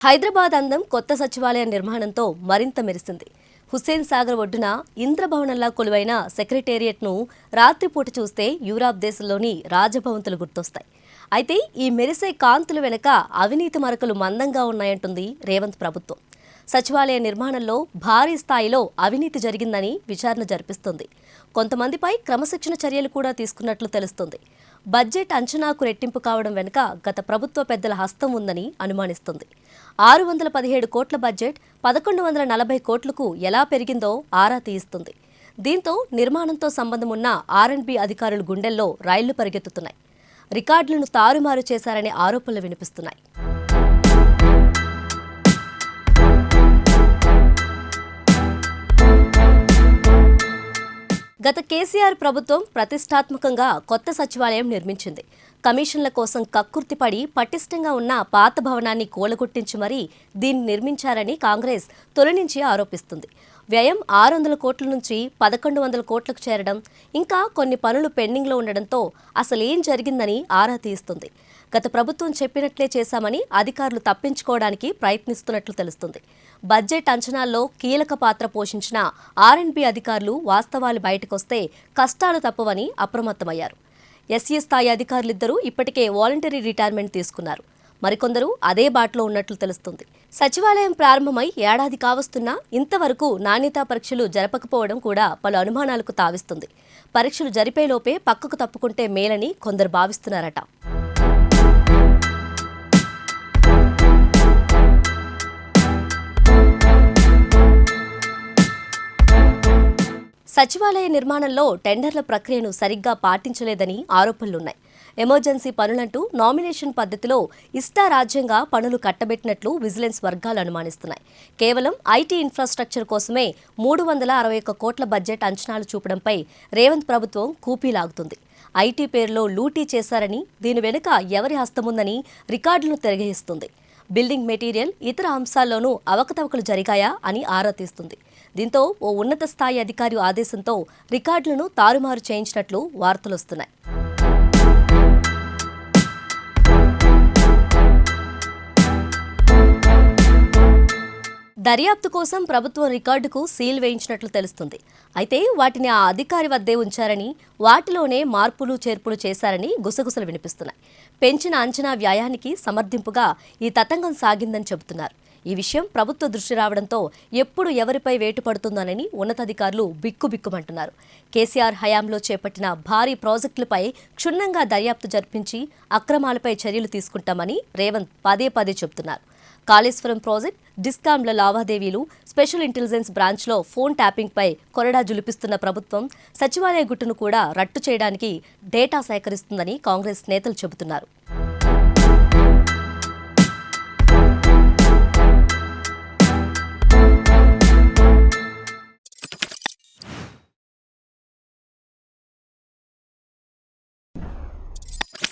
హైదరాబాద్ అందం కొత్త సచివాలయ నిర్మాణంతో మరింత మెరిసింది. హుస్సేన్ సాగర్ ఒడ్డున ఇంద్రభవనంలా కొలువైన సెక్రటేరియట్ను రాత్రిపూట చూస్తే యూరప్ దేశంలోని రాజభవంతులు గుర్తొస్తాయి. అయితే ఈ మెరిసే కాంతుల వెనుక అవినీతి మరకలు మందంగా ఉన్నాయంటుంది రేవంత్ ప్రభుత్వం. సచివాలయ నిర్మాణంలో భారీ స్థాయిలో అవినీతి జరిగిందని విచారణ జరిపిస్తుంది. కొంతమందిపై క్రమశిక్షణ చర్యలు కూడా తీసుకున్నట్లు తెలుస్తుంది. బడ్జెట్ అంచనాకు రెట్టింపు కావడం వెనుక గత ప్రభుత్వ పెద్దల హస్తం ఉందని అనుమానిస్తుంది. 617 కోట్ల బడ్జెట్ 1140 కోట్లకు ఎలా పెరిగిందో ఆరా తీయిస్తుంది. దీంతో నిర్మాణంతో సంబంధం ఉన్న R&B అధికారుల గుండెల్లో రైళ్లు పరిగెత్తుతున్నాయి. రికార్డులను తారుమారు చేశారనే ఆరోపణలు వినిపిస్తున్నాయి. గత కేసీఆర్ ప్రభుత్వం ప్రతిష్టాత్మకంగా కొత్త సచివాలయం నిర్మించింది. కమిషన్ల కోసం కక్కుర్తిపడి పటిష్టంగా ఉన్న పాత భవనాన్ని కూలగొట్టించి మరీ దీన్ని నిర్మించారని కాంగ్రెస్ తొలి నుంచి ఆరోపిస్తుంది. వ్యయం 600 కోట్ల నుంచి 1100 కోట్లకు చేరడం, ఇంకా కొన్ని పనులు పెండింగ్లో ఉండడంతో అసలేం జరిగిందని ఆరా తీస్తుంది. గత ప్రభుత్వం చెప్పినట్లే చేశామని అధికారులు తప్పించుకోవడానికి ప్రయత్నిస్తున్నట్లు తెలుస్తుంది. బడ్జెట్ అంచనాల్లో కీలక పాత్ర పోషించిన R&B అధికారులు వాస్తవాలు బయటకొస్తే కష్టాలు తప్పవని అప్రమత్తమయ్యారు. SE స్థాయి అధికారులిద్దరూ ఇప్పటికే వాలంటరీ రిటైర్మెంట్ తీసుకున్నారు. మరికొందరు అదే బాటలో ఉన్నట్లు తెలుస్తుంది. సచివాలయం ప్రారంభమై ఏడాది కావస్తున్నా ఇంతవరకు నాణ్యతా పరీక్షలు జరపకపోవడం కూడా పలు అనుమానాలకు తావిస్తుంది. పరీక్షలు జరిపేలోపే పక్కకు తప్పుకుంటే మేలని కొందరు భావిస్తున్నారట. సచివాలయ నిర్మాణంలో టెండర్ల ప్రక్రియను సరిగ్గా పాటించలేదని ఆరోపణలున్నాయి. ఎమర్జెన్సీ పనులంటూ నామినేషన్ పద్ధతిలో ఇష్టారాజ్యంగా పనులు కట్టబెట్టినట్లు విజిలెన్స్ వర్గాలు అనుమానిస్తున్నాయి. కేవలం IT ఇన్ఫ్రాస్ట్రక్చర్ కోసమే 361 కోట్ల బడ్జెట్ అంచనాలు చూపడంపై రేవంత్ ప్రభుత్వం కూపీలాగుతుంది. IT పేరులో లూటీ చేశారని, దీని వెనుక ఎవరి హస్తముందని రికార్డులను తిరగేస్తుంది. బిల్డింగ్ మెటీరియల్, ఇతర అంశాల్లోనూ అవకతవకలు జరిగాయా అని ఆరా తీస్తుంది. దీంతో ఓ ఉన్నత స్థాయి అధికారి ఆదేశంతో రికార్డులను తారుమారు చేయించినట్లు వార్తలొస్తున్నాయి. దర్యాప్తు కోసం ప్రభుత్వం రికార్డుకు సీల్ వేయించినట్లు తెలుస్తుంది. అయితే వాటిని ఆ అధికారి వద్దే ఉంచారని, వాటిలోనే మార్పులు చేర్పులు చేశారని గుసగుసలు వినిపిస్తున్నాయి. పెంచిన అంచనా వ్యయానికి సమర్థింపుగా ఈ తతంగం సాగిందని చెబుతున్నారు. ఈ విషయం ప్రభుత్వ దృష్టి రావడంతో ఎప్పుడు ఎవరిపై వేటు పడుతుందోనని ఉన్నతాధికారులు బిక్కుబిక్కుమంటున్నారు. కేసీఆర్ హయాంలో చేపట్టిన భారీ ప్రాజెక్టులపై క్షుణ్ణంగా దర్యాప్తు జరిపించి అక్రమాలపై చర్యలు తీసుకుంటామని రేవంత్ పదే పదే చెబుతున్నారు. కాళేశ్వరం ప్రాజెక్ట్, డిస్కామ్ల లావాదేవీలు, స్పెషల్ ఇంటెలిజెన్స్ బ్రాంచ్లో ఫోన్ ట్యాపింగ్పై కొరడా జులిపిస్తున్న ప్రభుత్వం సచివాలయ గుట్టును కూడా రట్టు చేయడానికి డేటా సేకరిస్తుందని కాంగ్రెస్ నేతలు చెబుతున్నారు.